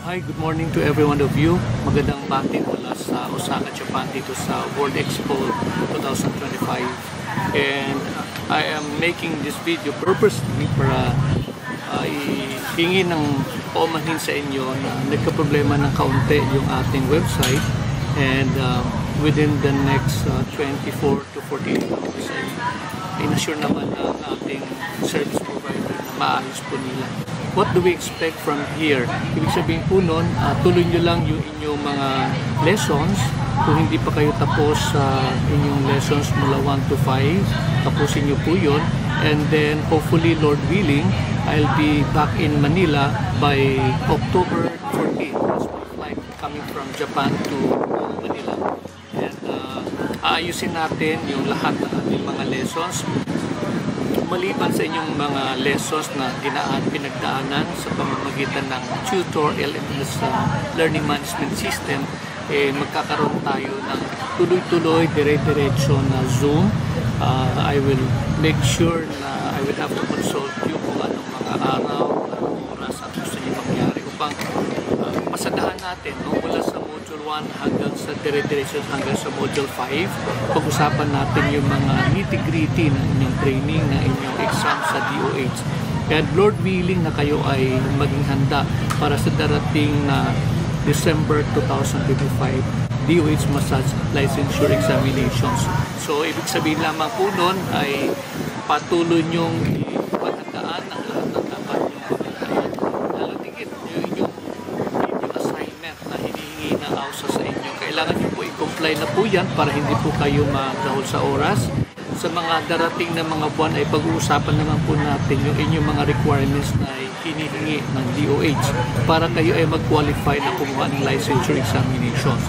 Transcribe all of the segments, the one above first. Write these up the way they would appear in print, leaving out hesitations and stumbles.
Hi, good morning to every one of you. Magandang bati mula sa Osaka, Japan dito sa World Expo 2025. And I am making this video purposely para ihingi ng paumanhin sa inyo na nagka-problema ng kaunti yung ating website. And within the next 24 to 48 hours ay in-assure naman ng ating service provider na maayos po nila. What do we expect from here? Ibig sabihin po nun, tuloy nyo lang yung inyong mga lessons. Kung hindi pa kayo tapos sa inyong lessons mula 1 to 5, tapusin nyo po yun. And then, hopefully, Lord willing, I'll be back in Manila by October 14. That's my flight coming from Japan to Manila. And aayusin natin yung lahat ng ating mga lessons. Maliban sa inyong mga lessons na pinagdaanan sa pamamagitan ng tutor LMS Learning Management System, magkakaroon tayo ng tuloy-tuloy, dire-diretso na Zoom. I will make sure na I will have to consult you kung anong mga araw, anong oras at gusto niyo mangyari upang pasadahan natin mula sa Module 1 hanggang sa dire-diretso hanggang sa Module 5. Pag-usapan natin yung mga nitty-gritty ng inyong training, ng inyong exam sa DOH. Kaya Lord willing na kayo ay maging handa para sa darating na December 2025 DOH Massage Licensure Examinations. So, ibig sabihin lamang po nun ay patuloy nyong ipaghandaan ang lahat ng dapat nyong paghandaan. Lalo tigit yung assignment na hinihingi ng AUSA sa inyo. Kailangan nyo po i-comply na po yan para hindi po kayo magdahol sa oras. Sa mga darating na mga buwan ay pag-uusapan naman po natin yung inyong mga requirements na hinihingi ng DOH para kayo ay mag-qualify na kumuha ng licensure examinations.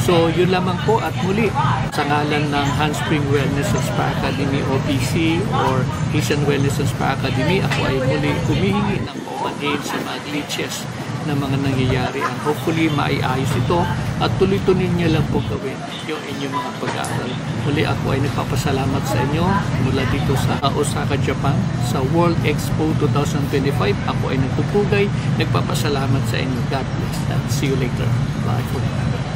So, yun lamang po at muli sa ngalan ng Handspring Wellness and Spa Academy OPC or Asian Wellness and Spa Academy, ako ay muli humihingi ng paumanhin sa mga glitches na mga nangyayari. And hopefully, maiayos ito at tuloy-tuloy nyo lang po gawin yung inyong mga pag-aaral. Muli ako ay nagpapasalamat sa inyo mula dito sa Osaka, Japan sa World Expo 2025. Ako ay nagpupugay, nagpapasalamat sa inyo. God bless and see you later. Bye for now.